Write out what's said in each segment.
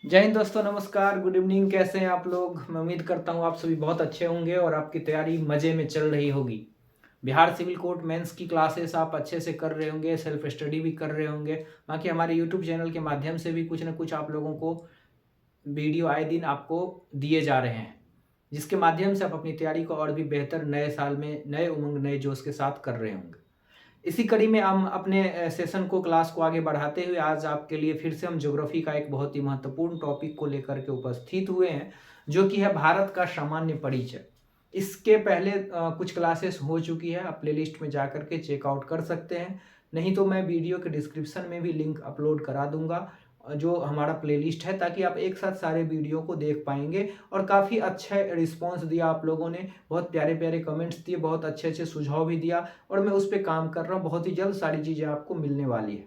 जय हिंद दोस्तों, नमस्कार, गुड इवनिंग। कैसे हैं आप लोग? मैं उम्मीद करता हूं आप सभी बहुत अच्छे होंगे और आपकी तैयारी मज़े में चल रही होगी। बिहार सिविल कोर्ट मेंस की क्लासेस आप अच्छे से कर रहे होंगे, सेल्फ स्टडी भी कर रहे होंगे। बाकी हमारे यूट्यूब चैनल के माध्यम से भी कुछ ना कुछ आप लोगों को वीडियो आए दिन आपको दिए जा रहे हैं, जिसके माध्यम से आप अपनी तैयारी को और भी बेहतर नए साल में नए उमंग नए जोश के साथ कर रहे होंगे। इसी कड़ी में हम अपने सेशन को क्लास को आगे बढ़ाते हुए आज आपके लिए फिर से हम ज्योग्राफी का एक बहुत ही महत्वपूर्ण टॉपिक को लेकर के उपस्थित हुए हैं, जो कि है भारत का सामान्य परिचय। इसके पहले कुछ क्लासेस हो चुकी है, आप प्लेलिस्ट में जाकर के चेकआउट कर सकते हैं। नहीं तो मैं वीडियो के डिस्क्रिप्शन में भी लिंक अपलोड करा दूंगा, जो हमारा प्लेलिस्ट है, ताकि आप एक साथ सारे वीडियो को देख पाएंगे। और काफ़ी अच्छा रिस्पांस दिया आप लोगों ने, बहुत प्यारे प्यारे कमेंट्स दिए, बहुत अच्छे अच्छे सुझाव भी दिया और मैं उस पर काम कर रहा हूँ। बहुत ही जल्द सारी चीज़ें आपको मिलने वाली है।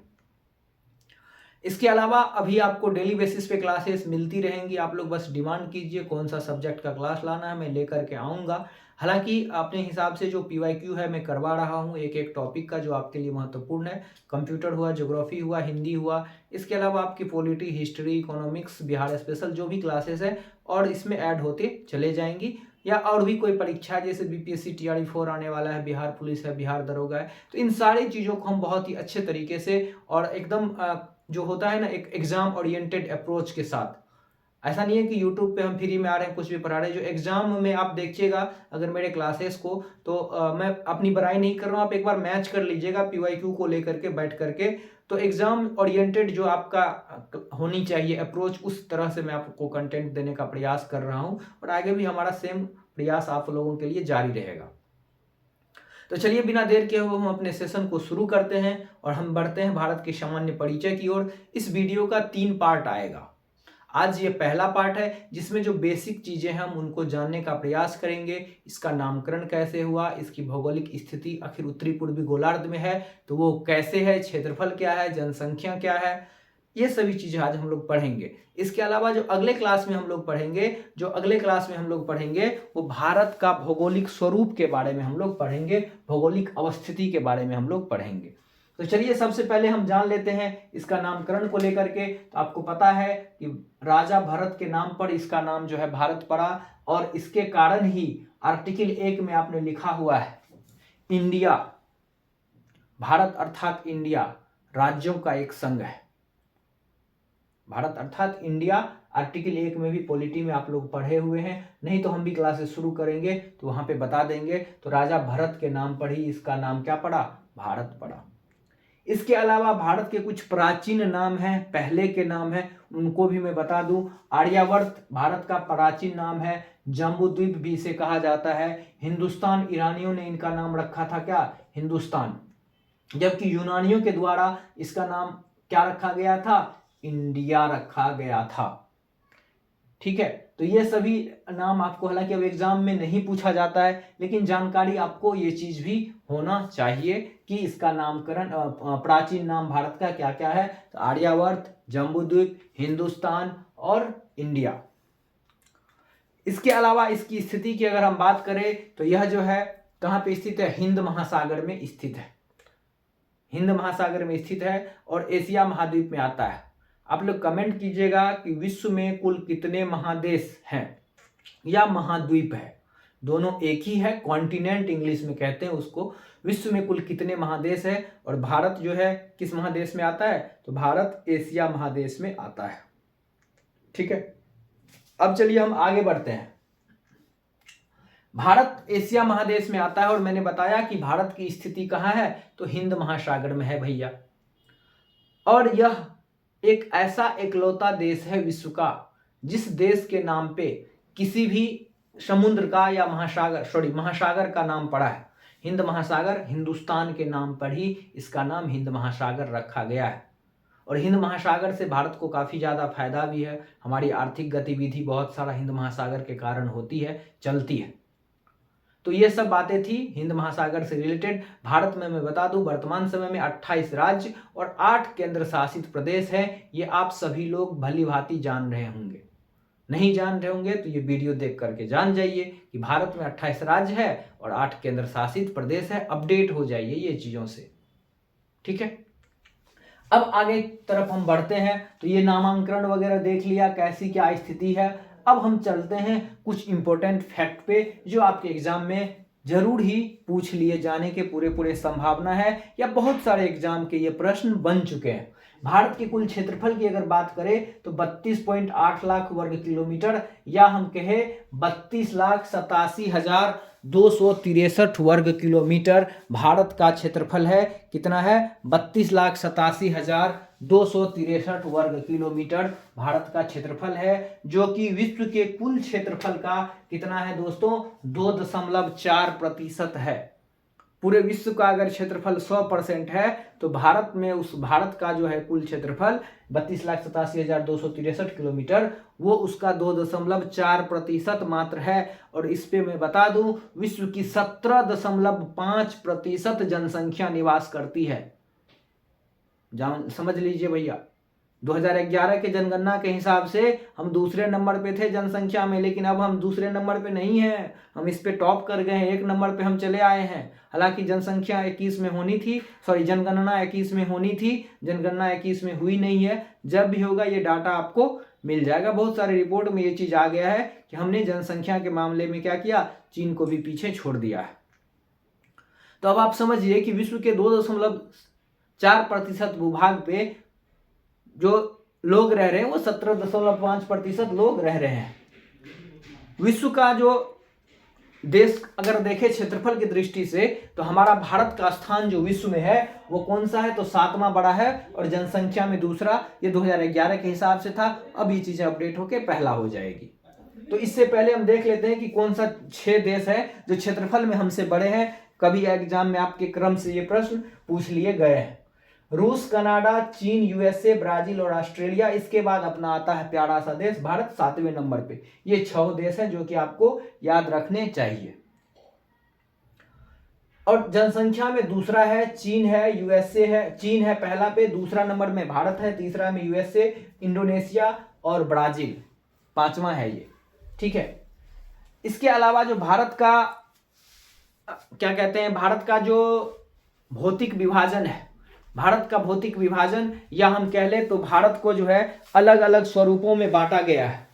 इसके अलावा अभी आपको डेली बेसिस पे क्लासेस मिलती रहेंगी। आप लोग बस डिमांड कीजिए कौन सा सब्जेक्ट का क्लास लाना है, मैं लेकर के आऊँगा। हालांकि अपने हिसाब से जो PYQ है मैं करवा रहा हूँ एक एक टॉपिक का, जो आपके लिए महत्वपूर्ण है। कंप्यूटर हुआ, ज्योग्राफी हुआ, हिंदी हुआ, इसके अलावा आपकी polity, history, economics, Bihar special जो भी क्लासेस है और इसमें ऐड होते चले जाएंगी। या और भी कोई परीक्षा जैसे BPSC TRE 4 आने वाला है, बिहार पुलिस है, बिहार दरोगा है, तो इन सारी चीज़ों को हम बहुत ही अच्छे तरीके से और एकदम जो होता है ना, एक एग्जाम ओरिएंटेड अप्रोच के साथ। ऐसा नहीं है कि यूट्यूब पे हम फ्री में आ रहे हैं कुछ भी पढ़ा रहे हैं। जो एग्जाम में आप देखिएगा अगर मेरे क्लासेस को, तो मैं अपनी बड़ाई नहीं कर रहा हूँ, आप एक बार मैच कर लीजिएगा PYQ को लेकर के बैठ करके। तो एग्जाम ओरिएंटेड जो आपका होनी चाहिए अप्रोच, उस तरह से मैं आपको कंटेंट देने का प्रयास कर रहा हूँ और आगे भी हमारा सेम प्रयास आप लोगों के लिए जारी रहेगा। तो चलिए बिना देर किए हुए हम अपने सेशन को शुरू करते हैं और हम बढ़ते हैं भारत के सामान्य परिचय की ओर। इस वीडियो का 3 पार्ट आएगा। आज ये पहला पार्ट है जिसमें जो बेसिक चीजें हैं हम उनको जानने का प्रयास करेंगे। इसका नामकरण कैसे हुआ, इसकी भौगोलिक स्थिति आखिर उत्तरी पूर्वी गोलार्ध में है तो वो कैसे है, क्षेत्रफल क्या है, जनसंख्या क्या है, ये सभी चीजें आज हम लोग पढ़ेंगे। इसके अलावा जो अगले क्लास में हम लोग पढ़ेंगे वो भारत का भौगोलिक स्वरूप के बारे में हम लोग पढ़ेंगे, भौगोलिक अवस्थिति के बारे में हम लोग पढ़ेंगे। तो चलिए सबसे पहले हम जान लेते हैं इसका नामकरण को लेकर के। तो आपको पता है कि राजा भरत के नाम पर इसका नाम जो है भारत पड़ा, और इसके कारण ही आर्टिकल 1 में आपने लिखा हुआ है इंडिया। भारत अर्थात इंडिया राज्यों का एक संघ है। भारत अर्थात इंडिया आर्टिकल 1 में भी पॉलिटी में आप लोग पढ़े हुए हैं, नहीं तो हम भी क्लासेस शुरू करेंगे तो वहां पे बता देंगे। तो राजा भरत के नाम पर ही इसका नाम क्या पड़ा, भारत पड़ा। इसके अलावा भारत के कुछ प्राचीन नाम हैं, पहले के नाम हैं, उनको भी मैं बता दूं। आर्यावर्त भारत का प्राचीन नाम है, जम्बूद्वीप भी इसे कहा जाता है। हिंदुस्तान, ईरानियों ने इनका नाम रखा था क्या, हिंदुस्तान, जबकि यूनानियों के द्वारा इसका नाम क्या रखा गया था, इंडिया रखा गया था। ठीक है, तो ये सभी नाम आपको, हालांकि अब एग्जाम में नहीं पूछा जाता है, लेकिन जानकारी आपको ये चीज भी होना चाहिए कि इसका नामकरण प्राचीन नाम भारत का क्या क्या है। तो आर्यावर्त, जम्बूद्वीप, हिंदुस्तान और इंडिया। इसके अलावा इसकी स्थिति की अगर हम बात करें तो यह जो है कहां पे स्थित है, हिंद महासागर में स्थित है। हिंद महासागर में स्थित है और एशिया महाद्वीप में आता है। आप लोग कमेंट कीजिएगा कि विश्व में कुल कितने महादेश हैं या महाद्वीप है, दोनों एक ही है, कॉन्टिनेंट इंग्लिश में कहते हैं उसको। विश्व में कुल कितने महादेश है और भारत जो है किस महादेश में आता है, तो भारत एशिया महादेश में आता है। ठीक है, अब चलिए हम आगे बढ़ते हैं। भारत एशिया महादेश में आता है और मैंने बताया कि भारत की स्थिति कहां है, तो हिंद महासागर में है भैया। और यह एक ऐसा इकलौता देश है विश्व का जिस देश के नाम पे किसी भी समुद्र का या महासागर का नाम पड़ा है। हिंद महासागर, हिंदुस्तान के नाम पर ही इसका नाम हिंद महासागर रखा गया है। और हिंद महासागर से भारत को काफ़ी ज़्यादा फायदा भी है, हमारी आर्थिक गतिविधि बहुत सारा हिंद महासागर के कारण होती है, चलती है। तो ये सब बातें थी हिंद महासागर से रिलेटेड। भारत में मैं बता दूं वर्तमान समय में 28 राज्य और 8 केंद्र शासित प्रदेश हैं। ये आप सभी लोग भली भांति जान रहे होंगे, नहीं जान रहे होंगे तो ये वीडियो देख करके जान जाइए कि भारत में 28 राज्य है और 8 केंद्र शासित प्रदेश है। अपडेट हो जाइए ये चीज़ों से। ठीक है, अब आगे तरफ हम बढ़ते हैं, तो ये नामांकन वगैरह देख लिया, कैसी क्या स्थिति है। अब हम चलते हैं कुछ इंपॉर्टेंट फैक्ट पे जो आपके एग्जाम में जरूर ही पूछ लिए जाने के पूरे संभावना है, या बहुत सारे एग्जाम के ये प्रश्न बन चुके हैं। भारत के कुल क्षेत्रफल की अगर बात करें तो 32.8 लाख वर्ग किलोमीटर, या हम कहे 32,87,263 वर्ग किलोमीटर भारत का क्षेत्रफल है। कितना है? 32,87,263 वर्ग किलोमीटर भारत का क्षेत्रफल है, जो कि विश्व के कुल क्षेत्रफल का कितना है दोस्तों? 2.4% है। पूरे विश्व का अगर क्षेत्रफल 100% है तो भारत में उस भारत का जो है कुल क्षेत्रफल 32,87,263 किलोमीटर, वो उसका 2.4% मात्र है। और इस पे मैं बता दूं, विश्व की 17.5% जनसंख्या निवास करती है। समझ लीजिए भैया, 2011 के जनगणना के हिसाब से हम दूसरे नंबर पे थे जनसंख्या में, लेकिन अब हम दूसरे नंबर पे नहीं हैं, हम इस पे टॉप कर गए हैं, 1 नंबर पे हम चले आए हैं। हालांकि जनसंख्या 21 में होनी थी, जनगणना 21 में होनी थी, जनगणना 21 में हुई नहीं है। जब भी होगा ये डाटा आपको मिल जाएगा। बहुत सारे रिपोर्ट में ये चीज आ गया है कि हमने जनसंख्या के मामले में क्या किया, चीन को भी पीछे छोड़ दिया है। तो अब आप समझिए कि विश्व के 2.4% भूभाग पे जो लोग रह रहे हैं वो 17.5% लोग रह रहे हैं। विश्व का जो देश अगर देखें क्षेत्रफल की दृष्टि से, तो हमारा भारत का स्थान जो विश्व में है वो कौन सा है? तो 7वां बड़ा है, और जनसंख्या में दूसरा। ये 2011 के हिसाब से था, अब ये चीजें अपडेट होके पहला हो जाएगी। तो इससे पहले हम देख लेते हैं कि कौन सा 6 देश है जो क्षेत्रफल में हमसे बड़े हैं। कभी एग्जाम में आपके क्रम से ये प्रश्न पूछ लिए गए हैं। रूस, कनाडा, चीन, यूएसए, ब्राजील और ऑस्ट्रेलिया। इसके बाद अपना आता है प्यारा सा देश भारत 7वें नंबर पे। ये 6 देश हैं जो कि आपको याद रखने चाहिए। और जनसंख्या में दूसरा है चीन है, यूएसए है। चीन है पहला पे, दूसरा नंबर में भारत है, तीसरा में यूएसए, इंडोनेशिया और ब्राजील 5वां है ये। ठीक है। इसके अलावा जो भारत का क्या कहते हैं, भारत का जो भौतिक विभाजन है, भारत का भौतिक विभाजन, या हम कह ले तो भारत को जो है अलग अलग स्वरूपों में बांटा गया है।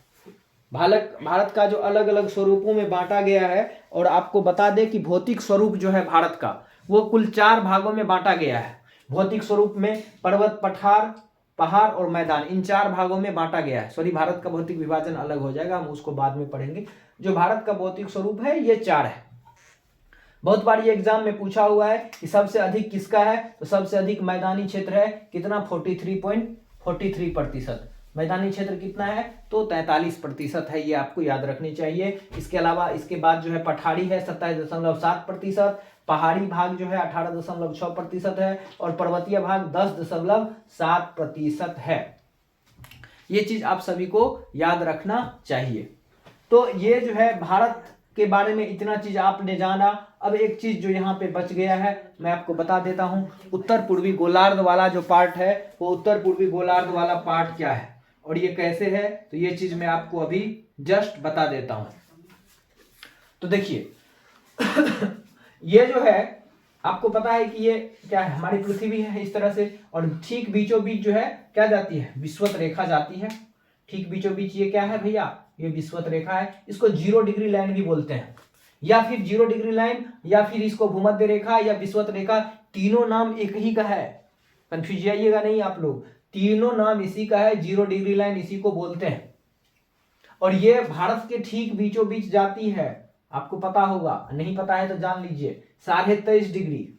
भारत का जो अलग अलग स्वरूपों में बांटा गया है, और आपको बता दें कि भौतिक स्वरूप जो है भारत का वो कुल 4 भागों में बांटा गया है। भौतिक स्वरूप में पर्वत, पहाड़ और मैदान, इन 4 भागों में बांटा गया है। भारत का भौतिक विभाजन अलग हो जाएगा, हम उसको बाद में पढ़ेंगे। जो भारत का भौतिक स्वरूप है ये 4 है। बहुत बार ये एग्जाम में पूछा हुआ है कि सबसे अधिक किसका है, तो सबसे अधिक मैदानी क्षेत्र है। कितना? 43.43%। मैदानी क्षेत्र कितना है? तो 43% है। ये आपको याद रखनी चाहिए। इसके अलावा इसके बाद जो है पठारी है 27.7%, पहाड़ी भाग जो है 18.6% है, और पर्वतीय भाग 10.7% है। ये चीज आप सभी को याद रखना चाहिए। तो ये जो है भारत के बारे में इतना चीज आपने जाना। अब एक चीज जो यहाँ पे बच गया है मैं आपको बता देता हूँ। उत्तर पूर्वी गोलार्ध वाला जो पार्ट है, वो उत्तर पूर्वी गोलार्ध वाला पार्ट क्या है और ये कैसे है, तो ये चीज मैं आपको अभी जस्ट बता देता हूँ। तो देखिए ये जो है आपको पता है कि ये क्या है, हमारी पृथ्वी है इस तरह से, और ठीक बीचों बीच जो है क्या जाती है, विषुवत रेखा जाती है। ठीक बीचों बीच ये क्या है भैया, ये विषुवत रेखा है। इसको 0 डिग्री लाइन भी बोलते हैं, या फिर 0 डिग्री लाइन, या फिर इसको भूमध्य रेखा या विषुवत रेखा, तीनों नाम एक ही का है। कंफ्यूज जाइएगा नहीं आप लोग, तीनों नाम इसी का है। 0 डिग्री लाइन इसी को बोलते हैं, और ये भारत के ठीक बीचों बीच जाती है। आपको पता होगा, नहीं पता है तो जान लीजिए। 23.5 डिग्री,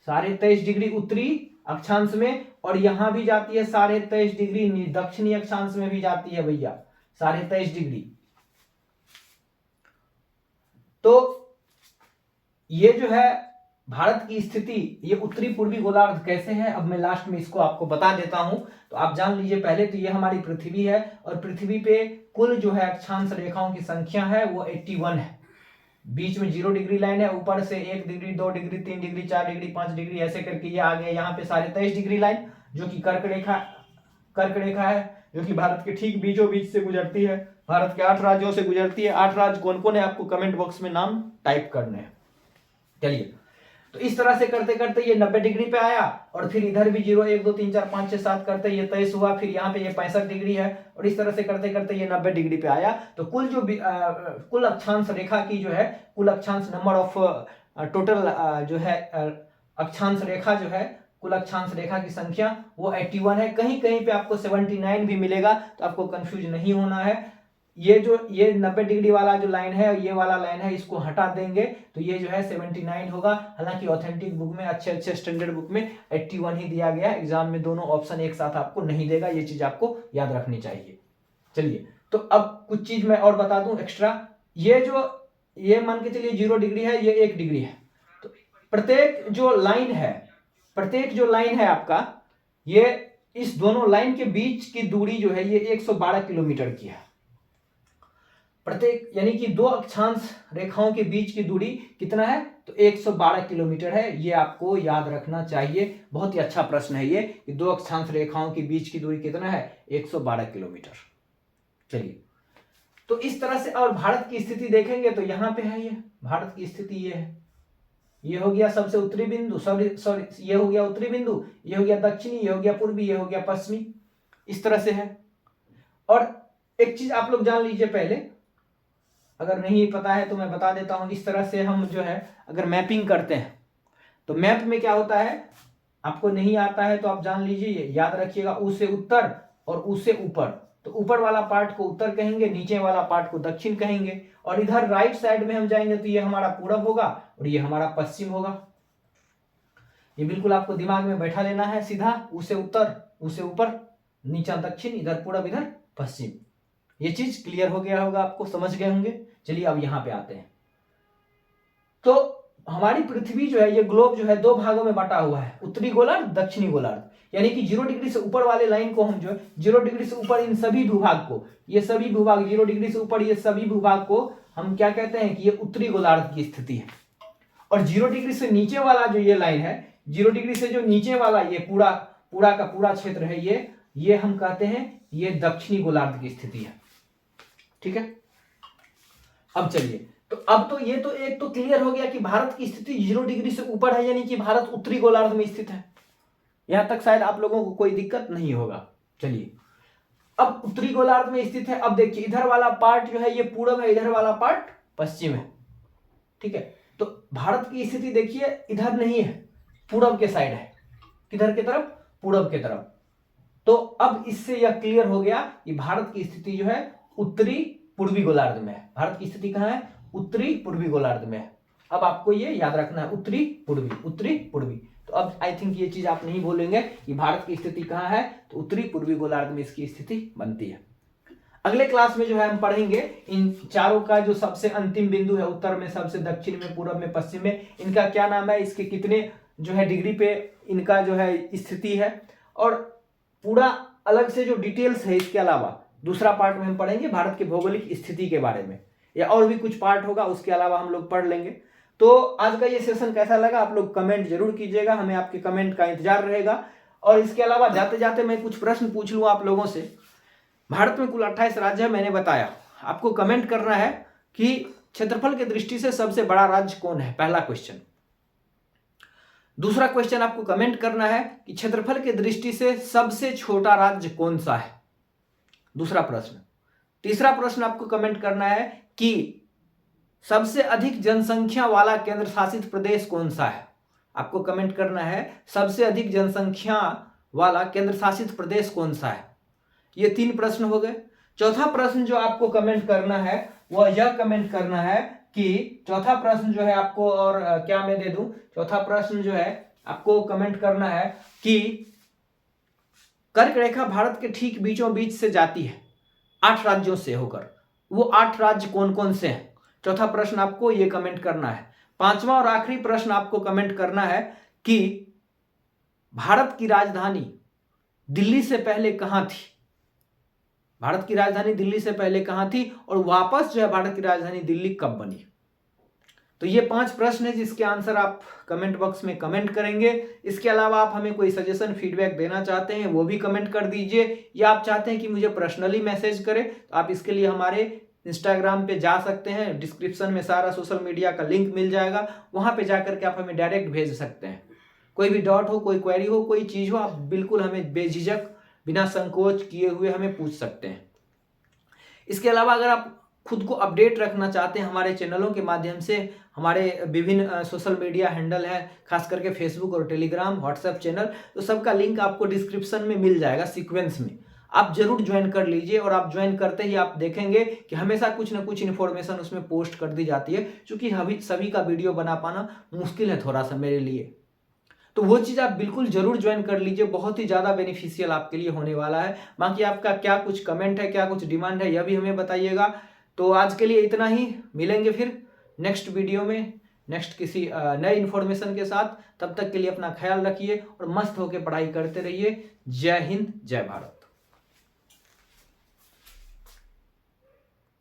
23.5 डिग्री उत्तरी अक्षांश में, और यहां भी जाती है 23.5 डिग्री दक्षिणी अक्षांश में भी जाती है भैया 23.5 डिग्री। तो ये जो है भारत की स्थिति, ये उत्तरी पूर्वी गोलार्ध कैसे है, अब मैं लास्ट में इसको आपको बता देता हूं, तो आप जान लीजिए। पहले तो ये हमारी पृथ्वी है, और पृथ्वी पे कुल जो है अक्षांश रेखाओं की संख्या है वो 81 है। बीच में 0 डिग्री लाइन है, ऊपर से 1 degree, 2 degree, 3 degree, 4 degree, 5 degree ऐसे करके ये आ गया यहाँ पे 23.5 डिग्री लाइन, जो कि कर्क रेखा है, जो कि भारत के ठीक बीचों बीच से गुजरती है। भारत के 8 राज्यों से गुजरती है। 8 राज्य कौन कौन है, आपको कमेंट बॉक्स में नाम टाइप करने हैं। चलिए तो इस तरह से करते करते ये 90 डिग्री पे आया और फिर इधर भी 0 1 2 3 4 5 6 7 करते ये 23 हुआ, फिर यहाँ पे ये 65 डिग्री है और इस तरह से करते करते ये 90 डिग्री पे आया। तो कुल जो कुल अक्षांश रेखा की जो है कुल अक्षांश नंबर ऑफ टोटल जो है अक्षांश रेखा जो है कुल अक्षांश रेखा की संख्या वो 81 है। कहीं कहीं पे आपको 79 भी मिलेगा, तो आपको कंफ्यूज नहीं होना है। ये 90 डिग्री वाला जो लाइन है ये वाला लाइन है, इसको हटा देंगे तो ये जो है 79 होगा। हालांकि ऑथेंटिक बुक में अच्छे स्टैंडर्ड बुक में 81 ही दिया गया, एग्जाम में दोनों ऑप्शन एक साथ आपको नहीं देगा, ये चीज आपको याद रखनी चाहिए। चलिए, तो अब कुछ चीज मैं और बता दूं एक्स्ट्रा। ये मान के चलिए 0 डिग्री है, ये 1 डिग्री है। तो प्रत्येक जो लाइन है आपका, ये इस दोनों लाइन के बीच की दूरी जो है ये 112 किलोमीटर की है। प्रत्येक यानी कि दो अक्षांश रेखाओं के बीच की दूरी कितना है, तो 112 किलोमीटर है। ये आपको याद रखना चाहिए, बहुत ही अच्छा प्रश्न है ये कि दो अक्षांश रेखाओं के बीच की दूरी कितना है, 112 किलोमीटर। चलिए, तो इस तरह से और भारत की स्थिति देखेंगे तो यहां पे है, ये भारत की स्थिति ये है। ये हो गया सबसे उत्तरी बिंदु, सॉरी ये हो गया उत्तरी बिंदु, ये हो गया दक्षिणी, ये हो गया पूर्वी, ये हो गया पश्चिमी, इस तरह से है। और एक चीज आप लोग जान लीजिए पहले, अगर नहीं पता है तो मैं बता देता हूं। इस तरह से हम जो है अगर मैपिंग करते हैं तो मैप में क्या होता है, आपको नहीं आता है तो आप जान लीजिए, याद रखिएगा, ऊ से उत्तर और ऊ से ऊपर। तो ऊपर वाला पार्ट को उत्तर कहेंगे, नीचे वाला पार्ट को दक्षिण कहेंगे। और इधर राइट साइड में हम जाएंगे तो ये हमारा पूरब होगा और ये हमारा पश्चिम होगा। ये बिल्कुल आपको दिमाग में बैठा लेना है, सीधा ऊ से उत्तर, ऊ से ऊपर, नीचा दक्षिण, इधर पूरब, इधर पश्चिम। ये चीज क्लियर हो गया होगा, आपको समझ गए होंगे। चलिए अब यहां पे आते हैं। तो हमारी पृथ्वी जो है, ये ग्लोब जो है दो भागों में बटा हुआ है, उत्तरी गोलार्ध, दक्षिणी गोलार्ध। यानी कि 0 डिग्री से ऊपर वाले लाइन को हम जो है 0 डिग्री से ऊपर इन सभी भूभाग को, ये सभी भूभाग 0 डिग्री से ऊपर ये सभी भूभाग को हम क्या कहते हैं कि ये उत्तरी गोलार्ध की स्थिति है। और 0 डिग्री से नीचे वाला जो ये लाइन है, 0 डिग्री से जो नीचे वाला ये पूरा का पूरा क्षेत्र है, ये हम कहते हैं ये दक्षिणी गोलार्ध की स्थिति है। ठीक है, अब चलिए, तो अब तो ये तो एक तो क्लियर हो गया कि भारत की स्थिति 0 डिग्री से ऊपर है, यानी कि भारत उत्तरी गोलार्ध में स्थित है। यहां तक शायद आप लोगों को कोई दिक्कत नहीं होगा। चलिए, अब उत्तरी गोलार्ध में स्थित है। अब देखिए, इधर वाला पार्ट जो है ये पूरब है, इधर वाला पार्ट पश्चिम है। ठीक है, तो भारत की स्थिति देखिए इधर नहीं है, पूरब के साइड है। किधर की तरफ, पूरब के तरफ। तो अब इससे यह क्लियर हो गया कि भारत की स्थिति जो है उत्तरी पूर्वी गोलार्ध में है। भारत की स्थिति कहां है, उत्तरी पूर्वी गोलार्ध में है। अब आपको ये याद रखना है, उत्तरी पूर्वी, उत्तरी पूर्वी। तो अब आई थिंक ये चीज आप नहीं भूलेंगे कि भारत की स्थिति कहां है, तो उत्तरी पूर्वी गोलार्ध में इसकी स्थिति बनती है। अगले क्लास में जो है हम पढ़ेंगे इन चारों का जो सबसे अंतिम बिंदु है, उत्तर में, सबसे दक्षिण में, पूर्व में, पश्चिम में, इनका क्या नाम है, इसके कितने जो है डिग्री पे इनका जो है स्थिति है, और पूरा अलग से जो डिटेल्स है। इसके अलावा दूसरा पार्ट में हम पढ़ेंगे भारत के भौगोलिक स्थिति के बारे में, या और भी कुछ पार्ट होगा उसके अलावा हम लोग पढ़ लेंगे। तो आज का ये सेशन कैसा लगा आप लोग कमेंट जरूर कीजिएगा, हमें आपके कमेंट का इंतजार रहेगा। और इसके अलावा जाते जाते मैं कुछ प्रश्न पूछ लूँ आप लोगों से। भारत में कुल 28 राज्य है, मैंने बताया। आपको कमेंट करना है कि क्षेत्रफल की दृष्टि से सबसे बड़ा राज्य कौन है, पहला क्वेश्चन। दूसरा क्वेश्चन आपको कमेंट करना है कि क्षेत्रफल की दृष्टि से सबसे छोटा राज्य कौन सा है, दूसरा प्रश्न। तीसरा प्रश्न आपको कमेंट करना है कि सबसे अधिक जनसंख्या वाला केंद्र शासित प्रदेश कौन सा है। आपको कमेंट करना है सबसे अधिक जनसंख्या वाला केंद्र शासित प्रदेश कौन सा है। ये 3 प्रश्न हो गए। चौथा प्रश्न जो आपको कमेंट करना है वह यह कमेंट करना है कि चौथा प्रश्न जो है आपको, और क्या मैं दे दूं, चौथा प्रश्न जो है आपको कमेंट करना है कि कर्क रेखा भारत के ठीक बीचों बीच से जाती है 8 राज्यों से होकर, वो 8 राज्य कौन कौन से हैं। चौथा प्रश्न आपको ये कमेंट करना है। पांचवा और आखिरी प्रश्न आपको कमेंट करना है कि भारत की राजधानी दिल्ली से पहले कहां थी। भारत की राजधानी दिल्ली से पहले कहां थी और वापस जो है भारत की राजधानी दिल्ली कब बनी। तो ये 5 प्रश्न है जिसके आंसर आप कमेंट बॉक्स में कमेंट करेंगे। इसके अलावा आप हमें कोई सजेशन फीडबैक देना चाहते हैं वो भी कमेंट कर दीजिए, या आप चाहते हैं कि मुझे पर्सनली मैसेज करें तो आप इसके लिए हमारे इंस्टाग्राम पे जा सकते हैं, डिस्क्रिप्शन में सारा सोशल मीडिया का लिंक मिल जाएगा, वहाँ पे जा करके आप हमें डायरेक्ट भेज सकते हैं। कोई भी डाउट हो, कोई क्वेरी हो, कोई चीज़ हो, आप बिल्कुल हमें बेझिझक बिना संकोच किए हुए हमें पूछ सकते हैं। इसके अलावा अगर आप खुद को अपडेट रखना चाहते हैं हमारे चैनलों के माध्यम से, हमारे विभिन्न सोशल मीडिया हैंडल है, खास करके फेसबुक और टेलीग्राम, व्हाट्सएप चैनल, तो सबका लिंक आपको डिस्क्रिप्शन में मिल जाएगा सीक्वेंस में। आप जरूर ज्वाइन कर लीजिए और आप ज्वाइन करते ही आप देखेंगे कि हमेशा कुछ ना कुछ इन्फॉर्मेशन उसमें पोस्ट कर दी जाती है, क्योंकि सभी का वीडियो बना पाना मुश्किल है थोड़ा सा मेरे लिए। तो वो चीज़ आप बिल्कुल जरूर ज्वाइन कर लीजिए, बहुत ही ज़्यादा बेनिफिशियल आपके लिए होने वाला है। बाकी आपका क्या कुछ कमेंट है, क्या कुछ डिमांड है, यह भी हमें बताइएगा। तो आज के लिए इतना ही, मिलेंगे फिर नेक्स्ट वीडियो में नेक्स्ट किसी नए इन्फॉर्मेशन के साथ। तब तक के लिए अपना ख्याल रखिए और मस्त होकर पढ़ाई करते रहिए। जय हिंद, जय भारत।